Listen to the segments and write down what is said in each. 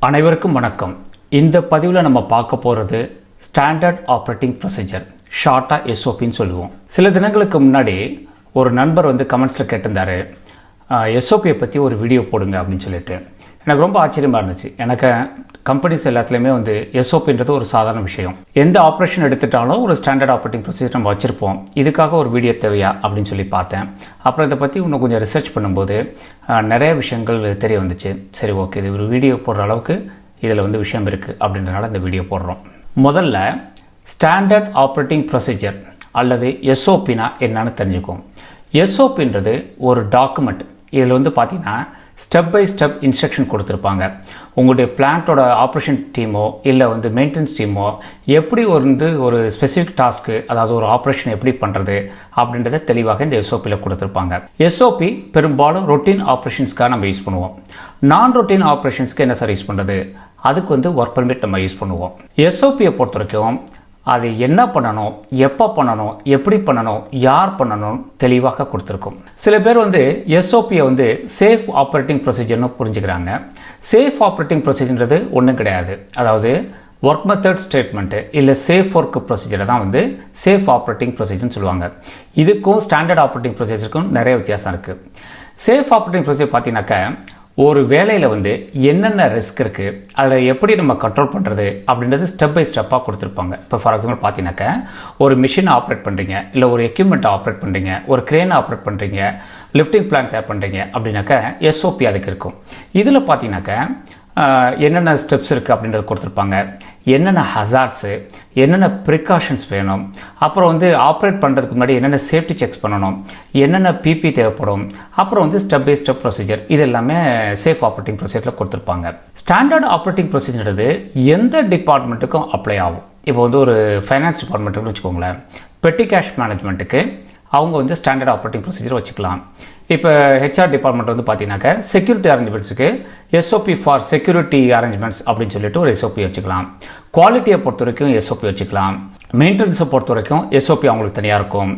அனைவருக்கும் வணக்கம். இந்த பதிவில் நம்ம பார்க்க போகிறது ஸ்டாண்டர்ட் ஆப்ரேட்டிங் ப்ரொசீஜர், ஷார்ட்டாக எஸ்ஓபின்னு சொல்லுவோம். சில தினங்களுக்கு முன்னாடி ஒரு நண்பர் கமெண்ட்ஸில் கேட்டிருந்தார், எஸ்ஓபியை பற்றி ஒரு வீடியோ போடுங்க அப்படின்னு சொல்லிட்டு. எனக்கு ரொம்ப ஆச்சரியமாக இருந்துச்சு. எனக்கு கம்பெனிஸ் எல்லாத்துலேயுமே எஸ்ஓபின்றது ஒரு சாதாரண விஷயம். எந்த ஆப்ரேஷன் எடுத்துட்டாலும் ஒரு ஸ்டாண்டர்ட் ஆப்ரேட்டிங் ப்ரொசீஜர் நம்ம வச்சுருப்போம். இதுக்காக ஒரு வீடியோ தேவையா அப்படின்னு சொல்லி பார்த்தேன். அப்புறம் இதை பற்றி இன்னும் கொஞ்சம் ரிசர்ச் பண்ணும்போது நிறைய விஷயங்கள் தெரிய வந்துச்சு. சரி, ஓகே, இது ஒரு வீடியோ போடுற அளவுக்கு இதில் விஷயம் இருக்குது அப்படின்றனால இந்த வீடியோ போடுறோம். முதல்ல ஸ்டாண்டர்ட் ஆப்ரேட்டிங் ப்ரொசீஜர் அல்லது எஸ்ஓபினா என்னன்னு தெரிஞ்சுக்கும். எஸ்ஓபின்றது ஒரு டாக்குமெண்ட். இதில் பார்த்தீங்கன்னா ஸ்டெப் பை ஸ்டெப் இன்ஸ்ட்ரக்ஷன் கொடுத்துருப்பாங்க. உங்களுடைய பிளான்ட்டோட ஆப்ரேஷன் டீமோ இல்லை மெயின்டெனன்ஸ் டீமோ எப்படி ஒரு ஸ்பெசிஃபிக் டாஸ்க்கு, அதாவது ஒரு ஆப்ரேஷன் எப்படி பண்ணுறது அப்படின்றத தெளிவாக இந்த எஸ்ஓபியில் கொடுத்துருப்பாங்க. எஸ்ஓபி பெரும்பாலும் ரொட்டீன் ஆப்ரேஷன்ஸ்க்காக நம்ம யூஸ் பண்ணுவோம். நான் ரொட்டீன் ஆப்ரேஷன்ஸ்க்கு என்ன சார் யூஸ் பண்ணுறது? அதுக்கு ஒர்க் பெர்மிட் நம்ம யூஸ் பண்ணுவோம். எஸ்ஓபியை பொறுத்த வரைக்கும் அது என்ன பண்ணணும், எப்போ பண்ணணும், எப்படி பண்ணணும், யார் பண்ணணும் தெளிவாக கொடுத்துருக்கும். சில பேர் எஸ்ஓபியை சேஃப் ஆப்ரேட்டிங் ப்ரொசீஜர்னு புரிஞ்சுக்கிறாங்க. சேஃப் ஆப்ரேட்டிங் ப்ரொசீஜர்ன்றது ஒன்றும் கிடையாது. அதாவது ஒர்க் மெத்தட் ஸ்டேட்மெண்ட்டு இல்லை சேஃப் ஒர்க் ப்ரொசீஜரை தான் சேஃப் ஆப்ரேட்டிங் ப்ரொசீஜர்னு சொல்லுவாங்க. இதுக்கும் ஸ்டாண்டர்ட் ஆப்ரேட்டிங் ப்ரொசீஜருக்கும் நிறைய வித்தியாசம் இருக்குது. சேஃப் ஆப்ரேட்டிங் ப்ரொசீஜர் பார்த்தீங்கன்னாக்கா ஒரு வேலையில் என்னென்ன ரிஸ்க் இருக்குது, அதில் எப்படி நம்ம கண்ட்ரோல் பண்ணுறது அப்படின்றது ஸ்டெப் பை ஸ்டெப்பாக கொடுத்துருப்பாங்க. இப்போ ஃபார் எக்ஸாம்பிள் பார்த்தீங்கன்னாக்கா ஒரு மிஷினை ஆப்ரேட் பண்ணுறீங்க, இல்லை ஒரு எக்யூப்மெண்ட்டை ஆப்ரேட் பண்ணுறீங்க, ஒரு கிரேனை ஆப்ரேட் பண்ணுறீங்க, லிஃப்டிங் பிளான் தயார் பண்ணுறீங்க அப்படின்னாக்கா எஸ்ஓபி அதுக்கு இருக்கும். இதில் பார்த்தீங்கன்னாக்கா என்னென்ன ஸ்டெப்ஸ் இருக்குது அப்படின்றது கொடுத்துருப்பாங்க. என்னென்ன ஹசார்ட்ஸு, என்னென்ன ப்ரிகாஷன்ஸ் வேணும், அப்புறம் ஆப்ரேட் பண்ணுறதுக்கு முன்னாடி என்னென்ன சேஃப்டி செக்ஸ் பண்ணணும், என்னென்ன பிபி தேவைப்படும், அப்புறம் ஸ்டெப் பை ஸ்டெப் ப்ரொசீஜர், இது எல்லாமே சேஃப் ஆப்ரேட்டிங் ப்ரொசீஜரில் கொடுத்துருப்பாங்க. ஸ்டாண்டர்ட் ஆப்ரேட்டிங் ப்ரொசீஜர்ன்றது எந்த டிபார்ட்மெண்ட்டுக்கும் அப்ளை ஆகும். இப்போ ஒரு ஃபைனான்ஸ் டிபார்ட்மெண்ட்டுன்னு வச்சுக்கோங்களேன், பெட்டி கேஷ் மேனேஜ்மெண்ட்டுக்கு அவங்க ஸ்டாண்டர்ட் ஆப்ரேட்டிங் ப்ரொசீஜர் வச்சுக்கலாம். இப்போ ஹெச்ஆர் டிபார்ட்மெண்ட் பார்த்தீங்கன்னாக்கா செக்யூரிட்டி அரேஞ்ச்மெண்ட்ஸுக்கு எஸ்ஓபி ஃபார் செக்யூரிட்டி அரேஞ்ச்மெண்ட்ஸ் அப்படின்னு சொல்லிட்டு ஒரு எஸ்ஓபி வச்சுக்கலாம். குவாலிட்டியை பொறுத்த வரைக்கும் எஸ்ஓபி வச்சுக்கலாம். மெயின்டெனன்ஸை பொறுத்த வரைக்கும் எஸ்ஓபி அவங்களுக்கு தனியாக இருக்கும்.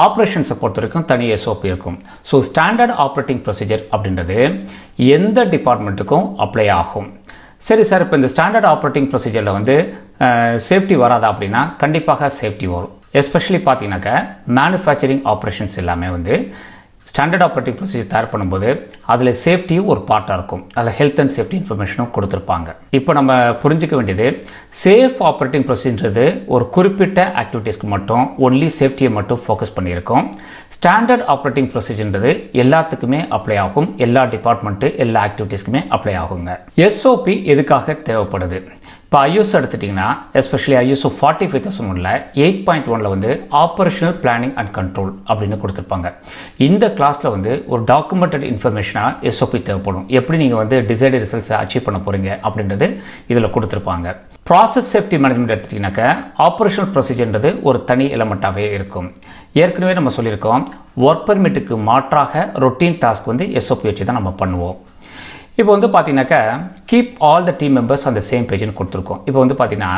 ஆப்ரேஷன்ஸை பொறுத்த வரைக்கும் தனி எஸ்ஓபி இருக்கும். ஸோ ஸ்டாண்டர்ட் ஆப்ரேட்டிங் ப்ரொசீஜர் அப்படின்றது எந்த டிபார்ட்மெண்ட்டுக்கும் அப்ளை ஆகும். சரி சார், இப்போ இந்த ஸ்டாண்டர்ட் ஆப்ரேட்டிங் ப்ரொசீஜரில் சேஃப்டி வராதா அப்படின்னா கண்டிப்பாக சேஃப்டி வரும். எஸ்பெஷலி பார்த்தீங்கன்னாக்கா மேனுஃபேக்சரிங் ஆப்ரேஷன்ஸ் எல்லாமே ஸ்டாண்டர்ட் ஆப்ரேட்டிங் ப்ரொசீஜர் தயார் பண்ணும்போது அதில் சேஃப்டியும் ஒரு பார்ட்டாக இருக்கும். அதில் ஹெல்த் அண்ட் சேஃப்டி இன்ஃபர்மேஷனும் கொடுத்துருப்பாங்க. இப்போ நம்ம புரிஞ்சிக்க வேண்டியது, சேஃப் ஆப்ரேட்டிங் ப்ரொசீஜர்ன்றது ஒரு குறிப்பிட்ட ஆக்டிவிட்டீஸ்க்கு மட்டும் ஒன்லி சேஃப்டியை மட்டும் ஃபோக்கஸ் பண்ணியிருக்கோம். ஸ்டாண்டர்ட் ஆப்ரேட்டிங் ப்ரொசீஜர்ன்றது எல்லாத்துக்குமே அப்ளை ஆகும். எல்லா டிபார்ட்மெண்ட்டு எல்லா ஆக்டிவிட்டீஸ்க்குமே அப்ளை ஆகுங்க. எஸ்ஓபி எதுக்காக தேவைப்படுது? இப்போ ஐஎஸ்ஓ எடுத்துட்டிங்கன்னா especially ISO 45001 8.1 operational planning and control அப்படின்னு கொடுத்துருப்பாங்க. இந்த கிளாஸில் ஒரு டாக்குமெண்டட் இன்ஃபர்மேஷனாக எஸ்ஓபி தேவைப்படும். எப்படி நீங்கள் டிசைர்டு ரிசல்ட்ஸை அச்சீவ் பண்ண போகிறீங்க அப்படின்றது இதில் கொடுத்துருப்பாங்க. ப்ராசஸ் சேஃப்டி மேனேஜ்மெண்ட் எடுத்துட்டிங்கனாக்கா ஆப்ரேஷனல் ப்ரொசீஜர்ன்றது ஒரு தனி எலமெண்ட்டாகவே இருக்கும். ஏற்கனவே நம்ம சொல்லியிருக்கோம், ஒர்க் பெர்மிட்டுக்கு மாற்றாக ரொட்டீன் டாஸ்க் எஸ்ஓபி வச்சு தான் நம்ம பண்ணுவோம். இப்போ பார்த்தீங்கன்னாக்கா keep all the team members அந்த சேம் பேஜ்னு கொடுத்துருக்கோம். இப்போ பார்த்தீங்கன்னா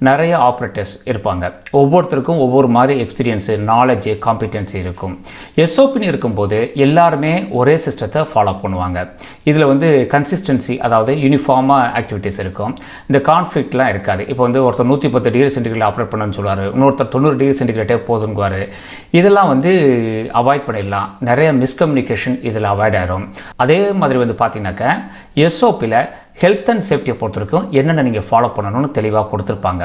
நிறைய ஆப்ரேட்டர்ஸ் இருப்பாங்க. ஒவ்வொருத்தருக்கும் ஒவ்வொரு மாதிரி எக்ஸ்பீரியன்ஸு, நாலேஜ், காம்பிடென்சி இருக்கும். எஸ்ஓபின்னு இருக்கும்போது எல்லாருமே ஒரே சிஸ்டத்தை ஃபாலோ பண்ணுவாங்க. இதில் கன்சிஸ்டன்சி, அதாவது யூனிஃபார்மாக ஆக்டிவிட்டீஸ் இருக்கும். இந்த கான்ஃப்ளிக்ட்லாம் இருக்காது. இப்போ ஒருத்தர் 110 டிகிரி சென்டிகிரேட் ஆப்ரேட் பண்ணணும்னு சொல்லுவார், இன்னொருத்தர் 90 டிகிரி சென்டிகிரேட்டே போதுங்குவார். இதெல்லாம் அவாய்ட் பண்ணிடலாம். நிறைய மிஸ்கம்யூனிகேஷன் இதில் அவாய்ட் ஆகிடும். அதே மாதிரி பார்த்தீங்கன்னாக்கா எஸ்ஓபியில் ஹெல்த் அண்ட் சேஃப்டியை பொறுத்த வரைக்கும் என்னென்ன நீங்கள் ஃபாலோ பண்ணணும்னு தெளிவாக கொடுத்துருப்பாங்க.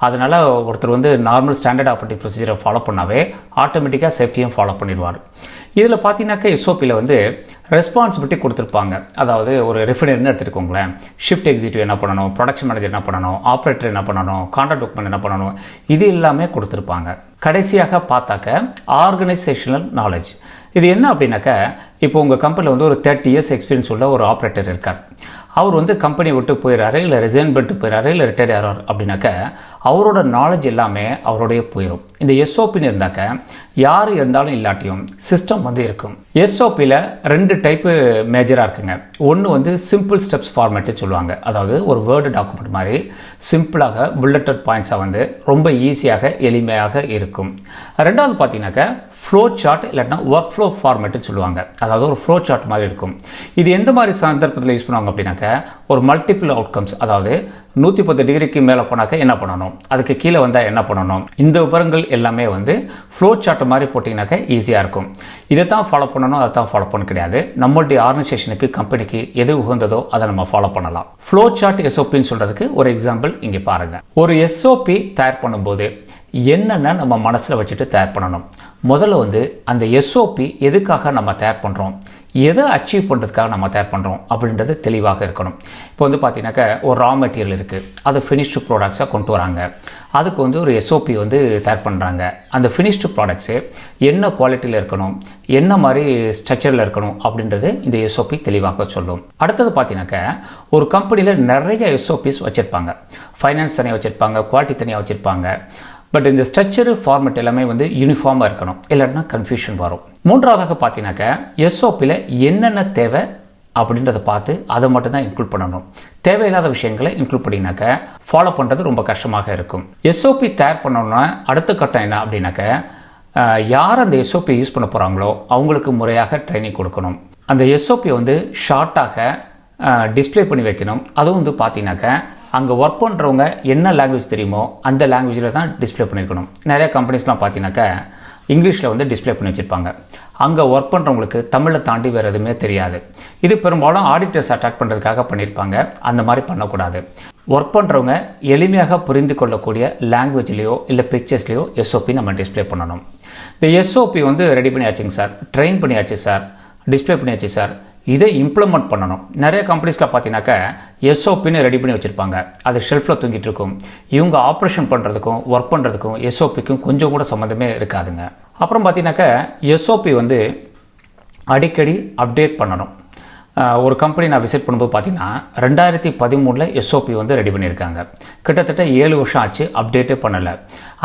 அதனால் ஒருத்தர் நார்மல் ஸ்டாண்டர்ட் ஆப்ரேட்டிங் ப்ரொசீஜரை ஃபாலோ பண்ணாவே ஆட்டோமேட்டிக்காக சேஃப்டியும் ஃபாலோ பண்ணிடுவார். இதில் பார்த்தீங்கன்னாக்கா எஸ்ஓபியில் ரெஸ்பான்சிபிலிட்டி கொடுத்துருப்பாங்க. அதாவது ஒரு ரிஃபைனர்னு எடுத்துக்கோங்களேன், ஷிஃப்ட் எக்ஸிக்யூட்டிவ் என்ன பண்ணணும், ப்ரொடக்ஷன் மேனேஜர் என்ன பண்ணணும், ஆப்ரேட்டர் என்ன பண்ணணும், கான்ட்ராக்ட் டாக்குமெண்ட் என்ன பண்ணணும், இது எல்லாமே கொடுத்துருப்பாங்க. கடைசியாக பார்த்தாக்க ஆர்கனைசேஷனல் நாலேஜ். இது என்ன அப்படின்னாக்கா, இப்போ உங்கள் கம்பெனியில் ஒரு 30 இயர்ஸ் எக்ஸ்பீரியன்ஸ் உள்ள ஒரு ஆப்ரேட்டர் இருக்கார். அவர் கம்பெனியை விட்டு போயிடறாரு, இல்லை ரிசைன் பண்ணிட்டு போயிடறாரு, இல்லை ரிட்டையர் ஆகிறார் அப்படின்னாக்கா அவரோட நாலேஜ் எல்லாமே அவருடைய போயிடும். இந்த எஸ்ஓபின்னு இருந்தாக்க யார் இருந்தாலும் இல்லாட்டியும் சிஸ்டம் இருக்கும். எஸ்ஓபியில் 2 டைப்பு மேஜராக இருக்குங்க. ஒன்று சிம்பிள் ஸ்டெப்ஸ் ஃபார்மேட்டு சொல்லுவாங்க. அதாவது ஒரு வேர்டு டாக்குமெண்ட் மாதிரி சிம்பிளாக புல்லட்டட் பாயிண்ட்ஸாக ரொம்ப ஈஸியாக எளிமையாக இருக்கும். ரெண்டாவது பார்த்தீங்கன்னாக்கா ஃப்ளோ சார்ட் இல்லைன்னா ஒர்க் ஃப்ளோ ஃபார்மேட்டுன்னு சொல்லுவாங்க. அதாவது ஒரு ஃப்ளோ சார்ட் மாதிரி இருக்கும். இது எந்த மாதிரி சந்தர்ப்பத்தில் யூஸ் பண்ணுவாங்க அப்படின்னாக்க, ஒரு மல்டிபிள் அவுட்கம்ஸ், அதாவது 110 டிகிரிக்கு மேலே போனாக்க என்ன பண்ணணும், அதுக்கு கீழே வந்தால் என்ன பண்ணணும், இந்த விவரங்கள் எல்லாமே வந்து ஃப்ளோ சார்ட் மாதிரி போட்டிங்கனாக்க ஈஸியாக இருக்கும். இதை தான் ஃபாலோ பண்ணணும், அதை தான் ஃபாலோ பண்ண கிடையாது. நம்மளுடைய ஆர்கனைசேஷனுக்கு, கம்பெனிக்கு எது உகந்ததோ அதை நம்ம ஃபாலோ பண்ணலாம். ஃப்ளோ சார்ட் எஸ்ஓபின்னு சொல்கிறதுக்கு ஒரு எக்ஸாம்பிள் இங்கே பாருங்கள். ஒரு எஸ்ஓபி தயார் பண்ணும்போது என்னென்ன நம்ம மனசில் வச்சுட்டு தயார் பண்ணணும். முதல்ல வந்து அந்த எஸ்ஓபி எதுக்காக நம்ம தயார் பண்ணுறோம், எதை அச்சீவ் பண்ணுறதுக்காக நம்ம தயார் பண்ணுறோம் அப்படின்றது தெளிவாக இருக்கணும். இப்போ வந்து பார்த்தீங்கன்னாக்கா ஒரு ரா மெட்டீரியல் இருக்குது, அதை ஃபினிஷ்டு ப்ராடக்ட்ஸாக கொண்டு வராங்க. அதுக்கு வந்து ஒரு எஸ்ஓபி வந்து தயார் பண்ணுறாங்க. அந்த ஃபினிஷ்டு ப்ராடக்ட்ஸு என்ன குவாலிட்டியில் இருக்கணும், என்ன மாதிரி ஸ்ட்ரக்சரில் இருக்கணும் அப்படின்றது இந்த எஸ்ஓபி தெளிவாக சொல்லும். அடுத்தது பார்த்தீங்கன்னாக்கா ஒரு கம்பெனியில் நிறைய எஸ்ஓபிஸ் வச்சுருப்பாங்க. ஃபைனான்ஸ் தனியாக வச்சுருப்பாங்க, குவாலிட்டி தனியாக வச்சுருப்பாங்க. பட் இந்த ஸ்ட்ரக்சர் ஃபார்மேட் எல்லாமே வந்து யூனிஃபார்மாக இருக்கணும், இல்லைன்னா கன்ஃபியூஷன் வரும். மூன்றாவதாக பார்த்தீங்கன்னாக்கா எஸ்ஓபியில் என்னென்ன தேவை அப்படின்றத பார்த்து அதை மட்டும் தான் இன்க்ளூட் பண்ணணும். தேவையில்லாத விஷயங்களை இன்க்ளூட் பண்ணிங்கனாக்கா ஃபாலோ பண்ணுறது ரொம்ப கஷ்டமாக இருக்கும். எஸ்ஓபி தயார் பண்ணணும்னா அடுத்த கட்டம் என்ன அப்படின்னாக்க, யார் அந்த எஸ்ஓபி யூஸ் பண்ண போகிறாங்களோ அவங்களுக்கு முறையாக ட்ரைனிங் கொடுக்கணும். அந்த எஸ்ஓபியை வந்து ஷார்ட்டாக டிஸ்பிளே பண்ணி வைக்கணும். அதுவும் வந்து பார்த்தீங்கன்னாக்கா அங்கே ஒர்க் பண்ணுறவங்க என்ன லாங்குவேஜ் தெரியுமோ அந்த லாங்குவேஜில் தான் டிஸ்பிளே பண்ணியிருக்கணும். நிறைய கம்பெனிஸ்லாம் பார்த்தீங்கன்னாக்கா இங்கிலீஷில் வந்து டிஸ்பிளே பண்ணி வச்சுருப்பாங்க. அங்கே ஒர்க் பண்ணுறவங்களுக்கு தமிழை தாண்டி வேறு எதுவுமே தெரியாது. இது பெரும்பாலும் ஆடிட்டர்ஸ் அட்ராக்ட் பண்ணுறதுக்காக பண்ணியிருப்பாங்க. அந்த மாதிரி பண்ணக்கூடாது. ஒர்க் பண்ணுறவங்க எளிமையாக புரிந்து கொள்ளக்கூடிய லாங்குவேஜ்லேயோ இல்லை பிக்சர்ஸ்லேயோ எஸ்ஓபி நம்ம டிஸ்பிளே பண்ணணும். இந்த எஸ்ஓபி வந்து ரெடி பண்ணியாச்சுங்க சார், ட்ரெயின் பண்ணியாச்சு சார், டிஸ்பிளே பண்ணியாச்சு சார், இதை இம்ப்ளிமெண்ட் பண்ணணும். நிறைய கம்பெனிஸில் பார்த்தீங்கன்னாக்கா எஸ்ஓபின்னு ரெடி பண்ணி வச்சுருப்பாங்க, அது ஷெல்ஃபில் தூங்கிட்டு இருக்கும். இவங்க ஆப்ரேஷன் பண்ணுறதுக்கும் ஒர்க் பண்ணுறதுக்கும் எஸ்ஓபிக்கும் கொஞ்சம் கூட சம்மந்தமே இருக்காதுங்க. அப்புறம் பார்த்தீங்கன்னாக்கா எஸ்ஓபி வந்து அடிக்கடி அப்டேட் பண்ணணும். ஒரு கம்பெனி நான் விசிட் பண்ணும்போது பார்த்தீங்கன்னா 2013 எஸ்ஓபி வந்து ரெடி பண்ணியிருக்காங்க. கிட்டத்தட்ட 7 வருஷம் ஆச்சு, அப்டேட்டே பண்ணலை.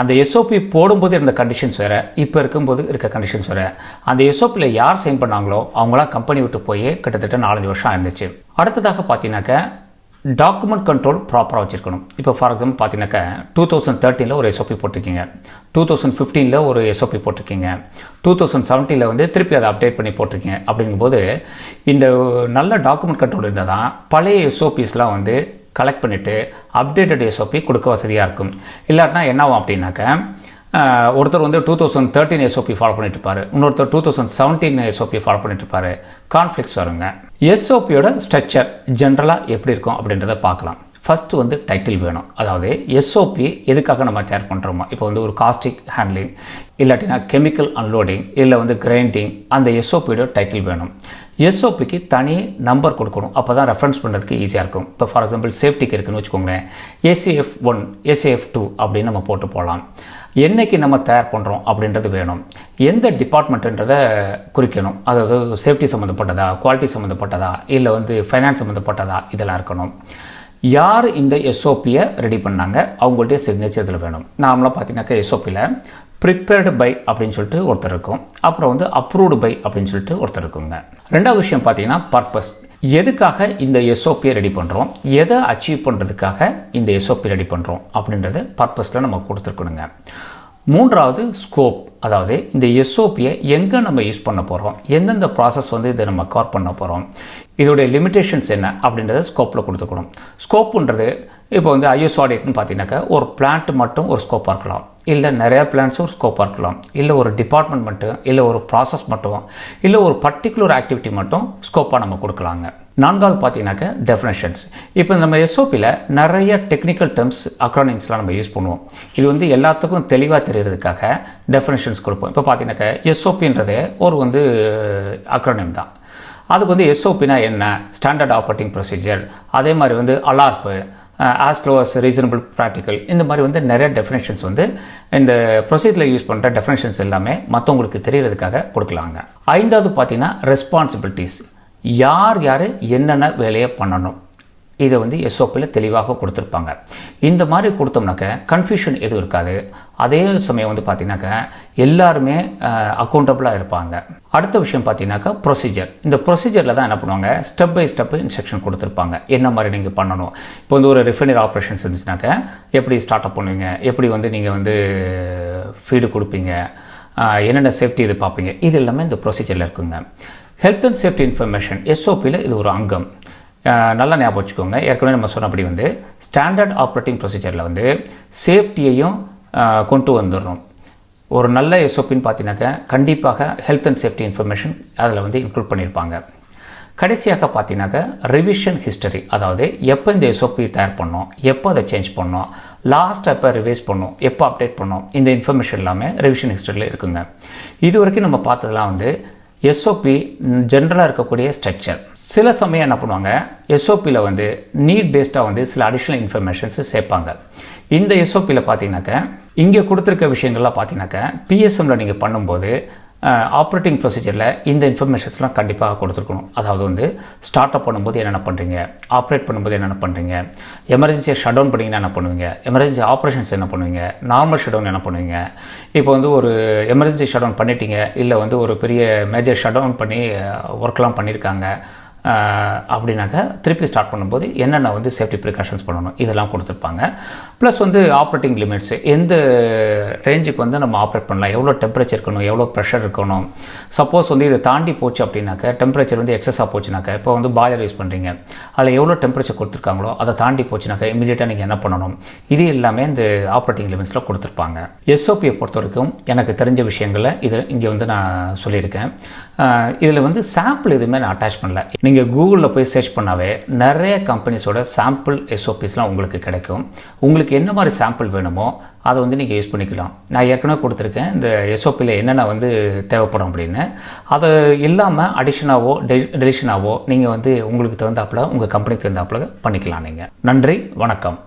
அந்த எஸ்ஓபி போடும்போது இருந்த கண்டிஷன்ஸ் வேறு, இப்போ இருக்கும்போது இருக்க கண்டிஷன்ஸ் வேறு. அந்த எஸ்ஓபியில் யார் சைன் பண்ணாங்களோ அவங்களாம் கம்பெனி விட்டு போய் கிட்டத்தட்ட 4-5 வருஷம் ஆயிருந்துச்சு. அடுத்ததாக பார்த்தீங்கன்னாக்கா டாக்குமெண்ட் கண்ட்ரோல் ப்ராப்பராக வச்சுருக்கணும். இப்போ ஃபார் எக்ஸாம்பிள் பார்த்தீங்கன்னாக்கா 2013 ஒரு எஸ்ஓபி போட்டிருக்கீங்க, 2015 ஒரு எஸ்ஓபி போட்டிருக்கீங்க, 2017 வந்து திருப்பி அதை அப்டேட் பண்ணி போட்டிருக்கீங்க. அப்படிங்கும்போது இந்த நல்ல டாக்குமெண்ட் கண்ட்ரோல் இருந்தால் தான் பழைய எஸ்ஓபிஸ்லாம் வந்து கலெக்ட் பண்ணிவிட்டு அப்டேட்டட் எஸ்ஓபி கொடுக்க வசதியாக இருக்கும். இல்லாட்டினா என்ன ஆகும் அப்படின்னாக்கா ஒருத்தர் வந்து 2013 எஸ்ஓபி ஃபாலோ பண்ணிட்டு இருப்பாரு, இன்னொருத்தர் 2017 எஸ்ஓபி ஃபாலோ பண்ணிட்டு இருப்பாரு. கான்ஃப்ளிக்ஸ் வருங்க. எஸ்ஓபியோட ஸ்ட்ரக்சர் ஜென்ரலாக எப்படி இருக்கும் அப்படின்றத பார்க்கலாம். ஃபஸ்ட்டு வந்து டைட்டில் வேணும். அதாவது எஸ்ஓபி எதுக்காக நம்ம தயார் பண்ணுறோமோ, இப்போ வந்து ஒரு காஸ்டிக் ஹேண்ட்லிங் இல்லாட்டினா கெமிக்கல் அன்லோடிங் இல்லை வந்து கிரைண்டிங், அந்த எஸ்ஓபியோட டைட்டில் வேணும். எஸ்ஓபிக்கு தனி நம்பர் கொடுக்கணும், அப்போ தான் ரெஃபரன்ஸ் பண்ணுறதுக்கு ஈஸியாக இருக்கும். இப்போ ஃபார் எக்ஸாம்பிள் சேஃப்டிக்கு இருக்குன்னு வச்சுக்கோங்களேன், ACF1 ACF2 அப்படின்னு நம்ம போட்டு போகலாம். என்னைக்கு நம்ம தயார் பண்ணுறோம் அப்படின்றது வேணும். எந்த டிபார்ட்மெண்ட்டுன்றதை குறிக்கணும். அதாவது சேஃப்டி சம்மந்தப்பட்டதா, குவாலிட்டி சம்மந்தப்பட்டதா, இல்லை வந்து ஃபைனான்ஸ் சம்மந்தப்பட்டதா, இதெல்லாம் இருக்கணும். யார் இந்த எஸ்ஓபியை ரெடி பண்ணாங்க அவங்கள்ட்ட சிக்னேச்சர் இதில் வேணும். நார்மலாக பார்த்தீங்கன்னாக்கா எஸ்ஓபியில் ப்ரிப்பேர்டு பை அப்படின்னு சொல்லிட்டு ஒருத்தர் இருக்கும், அப்புறம் வந்து அப்ரூவ்டு பை அப்படின்னு சொல்லிட்டு ஒருத்தர் இருக்குங்க. ரெண்டாவது விஷயம் பார்த்தீங்கன்னா பர்பஸ். எதுக்காக இந்த எஸ்ஓபியை ரெடி பண்ணுறோம், எதை அச்சீவ் பண்ணுறதுக்காக இந்த எஸ்ஓபி ரெடி பண்ணுறோம் அப்படின்றது பர்பஸில் நம்ம கொடுத்துருக்கணுங்க. மூன்றாவது ஸ்கோப். அதாவது இந்த எஸ்ஓபியை எங்கே நம்ம யூஸ் பண்ண போகிறோம், எந்தெந்த ப்ராசஸ் வந்து இதை நம்ம கவர் பண்ண போகிறோம், இதோடைய லிமிடேஷன்ஸ் என்ன அப்படின்றத ஸ்கோப்பில் கொடுத்துக்கணும். ஸ்கோப்புன்றது இப்போ வந்து ISO ஆடிட்னு பார்த்தீங்கன்னாக்கா ஒரு பிளான்ட் மட்டும் ஒரு ஸ்கோப்பாக இருக்கலாம், இல்லை நிறைய பிளான்ஸும் ஒரு ஸ்கோப்பாக இருக்கலாம், இல்லை ஒரு டிபார்ட்மெண்ட் மட்டும், இல்லை ஒரு ப்ராசஸ் மட்டும், இல்லை ஒரு பர்டிகுலர் ஆக்டிவிட்டி மட்டும் ஸ்கோப்பாக நம்ம கொடுக்கலாங்க. நான்காவது பார்த்தீங்கன்னாக்கா டெஃபினேஷன்ஸ். இப்போ நம்ம எஸ்ஓபியில் நிறைய டெக்னிக்கல் டேர்ம்ஸ் அக்ரானிம்ஸ்லாம் நம்ம யூஸ் பண்ணுவோம். இது வந்து எல்லாத்துக்கும் தெளிவாக தெரியறதுக்காக டெஃபினேஷன்ஸ் கொடுப்போம். இப்போ பார்த்தீங்கன்னாக்கா எஸ்ஓபின்றது ஒரு வந்து அக்ரானிம் தான். அதுக்கு வந்து எஸ்ஓபினா என்ன, ஸ்டாண்டர்ட் ஆப்ரேட்டிங் ப்ரொசீஜர், அதே மாதிரி வந்து அலார்ப்பு, as low as reasonable practical, இந்த மாதிரி வந்து நிறைய டெஃபினேஷன்ஸ் வந்து இந்த ப்ரொசீஜரில் யூஸ் பண்ணுற டெஃபினேஷன்ஸ் எல்லாமே மற்றவங்களுக்கு தெரியறதுக்காக கொடுக்கலாங்க. ஐந்தாவது பார்த்தீங்கன்னா ரெஸ்பான்சிபிலிட்டிஸ். யார் யார் என்னென்ன வேலையை பண்ணணும், இதை வந்து எஸ்ஓபியில் தெளிவாக கொடுத்துருப்பாங்க. இந்த மாதிரி கொடுத்தோம்னாக்க கன்ஃபியூஷன் எதுவும் இருக்காது. அதே சமயம் வந்து பார்த்தீங்கன்னாக்கா எல்லாருமே அக்கௌண்டபிளாக இருப்பாங்க. அடுத்த விஷயம் பார்த்தீங்கன்னாக்கா ப்ரொசீஜர். இந்த ப்ரொசீஜரில் தான் என்ன பண்ணுவாங்க, ஸ்டெப் பை ஸ்டெப் இன்ஸ்ட்ரக்ஷன் கொடுத்துருப்பாங்க, என்ன மாதிரி நீங்கள் பண்ணணும். இப்போ வந்து ஒரு ரிஃபைனரி ஆப்ரேஷன்ஸ் இருந்துச்சுனாக்கா எப்படி ஸ்டார்ட் அப் பண்ணுவீங்க, எப்படி வந்து நீங்கள் வந்து ஃபீடு கொடுப்பீங்க, என்னென்ன சேஃப்டி இது பார்ப்பீங்க, இது எல்லாமே இந்த ப்ரொசீஜரில் இருக்குங்க. ஹெல்த் அண்ட் சேஃப்டி இன்ஃபர்மேஷன் எஸ்ஓபியில் இது ஒரு அங்கம். நல்லா ஞாபகம் வச்சுக்கோங்க. ஏற்கனவே நம்ம சொன்னபடி வந்து ஸ்டாண்டர்ட் ஆப்ரேட்டிங் ப்ரொசீஜரில் வந்து சேஃப்டியையும் கொண்டு வந்துடணும். ஒரு நல்ல எஸ்ஓபின்னு பார்த்தீங்கன்னாக்கா கண்டிப்பாக ஹெல்த் அண்ட் சேஃப்டி இன்ஃபர்மேஷன் அதில் வந்து இன்க்ளூட் பண்ணியிருப்பாங்க. கடைசியாக பார்த்தீங்கன்னாக்கா ரிவிஷன் ஹிஸ்டரி, அதாவது எப்போ இந்த எஸ்ஓபி தயார் பண்ணோம், எப்போ அதை சேஞ்ச் பண்ணோம், லாஸ்ட் எப்போ ரிவைஸ் பண்ணோம், எப்போ அப்டேட் பண்ணோம், இந்த இன்ஃபர்மேஷன் எல்லாமே ரிவிஷன் ஹிஸ்டரியில் இருக்குங்க. இது வரைக்கும் நம்ம பார்த்ததெல்லாம் வந்து எஸ்ஓபி ஜென்ரலாக இருக்கக்கூடிய ஸ்ட்ரக்சர். சில சமயம் என்ன பண்ணுவாங்க, எஸ்ஓபியில் வந்து நீட் பேஸ்டாக வந்து சில அடிஷ்னல் இன்ஃபர்மேஷன்ஸ் சேர்ப்பாங்க. இந்த எஸ்ஓபியில் பார்த்தீங்கன்னாக்கா இங்கே கொடுத்துருக்க விஷயங்கள்லாம் பார்த்தீங்கன்னாக்கா பிஎஸ்எம்மில் நீங்கள் பண்ணும்போது ஆப்ரேட்டிங் ப்ரொசீஜரில் இந்த இன்ஃபர்மேஷன்ஸ்லாம் கண்டிப்பாக கொடுத்துருக்கணும். அதாவது வந்து ஸ்டார்ட் அப் பண்ணும்போது என்னென்ன பண்ணுறீங்க, ஆப்ரேட் பண்ணும்போது என்னென்ன பண்ணுறீங்க, எமர்ஜென்சியை ஷட் டவுன் பண்ணிங்கன்னா என்ன பண்ணுவீங்க, எமர்ஜென்சி ஆப்ரேஷன்ஸ் என்ன பண்ணுவீங்க, நார்மல் ஷட் டவுன் என்ன பண்ணுவீங்க, இப்போ வந்து ஒரு எமர்ஜென்சி ஷட் டவுன் பண்ணிட்டீங்க, இல்லை வந்து ஒரு பெரிய மேஜர் ஷட் டவுன் பண்ணி ஒர்க்லாம் பண்ணியிருக்காங்க அப்படின்னாக்கா திருப்பி ஸ்டார்ட் பண்ணும்போது என்னென்ன வந்து சேஃப்டி ப்ரிகாஷன்ஸ் பண்ணணும் இதெல்லாம் கொடுத்துருப்பாங்க. ப்ளஸ் வந்து ஆப்ரேட்டிங் லிமிட்ஸ், எந்த ரேஞ்சுக்கு வந்து நம்ம ஆப்ரேட் பண்ணலாம், எவ்வளோ டெம்பரேச்சர் இருக்கணும், எவ்வளோ ப்ரெஷர் இருக்கணும். சப்போஸ் வந்து இதை தாண்டி போச்சு அப்படின்னாக்கா, டெம்பரேச்சர் வந்து எக்ஸஸாக போச்சுனாக்கா, இப்போ வந்து பாய்லர் யூஸ் பண்ணுறீங்க, அதில் எவ்வளோ டெம்பரேச்சர் கொடுத்துருக்காங்களோ அதை தாண்டி போச்சுனாக்கா இமீடியட்டாக நீங்கள் என்ன பண்ணணும், இது எல்லாமே இந்த ஆப்ரேட்டிங் லிமிட்ஸில் கொடுத்துருப்பாங்க. எஸ்ஓபியை பொறுத்த வரைக்கும் எனக்கு தெரிஞ்ச விஷயங்களை இது இங்கே வந்து நான் சொல்லியிருக்கேன். இதில் வந்து சாம்பிள் எதுவுமே நான் அட்டாச் பண்ணல. நீங்கள் கூகுளில் போய் சர்ச் பண்ணாவே நிறைய கம்பெனிஸோட சாம்பிள் எஸ்ஓபிஸ்லாம் உங்களுக்கு கிடைக்கும். உங்களுக்கு என்ன மாதிரி சாம்பிள் வேணுமோ அதை வந்து நீங்கள் யூஸ் பண்ணிக்கலாம். நான் ஏற்கனவே கொடுத்துருக்கேன் இந்த எஸ்ஓபியில் என்னென்ன வந்து தேவைப்படும் அப்படின்னு. அது இல்லாமல் அடிஷனாவோ டெலிஷனாவோ நீங்கள் வந்து உங்களுக்கு தகுந்தாப்பில் உங்கள் கம்பெனிக்கு தகுந்தாப்பில் பண்ணிக்கலாம். நீங்கள் நன்றி, வணக்கம்.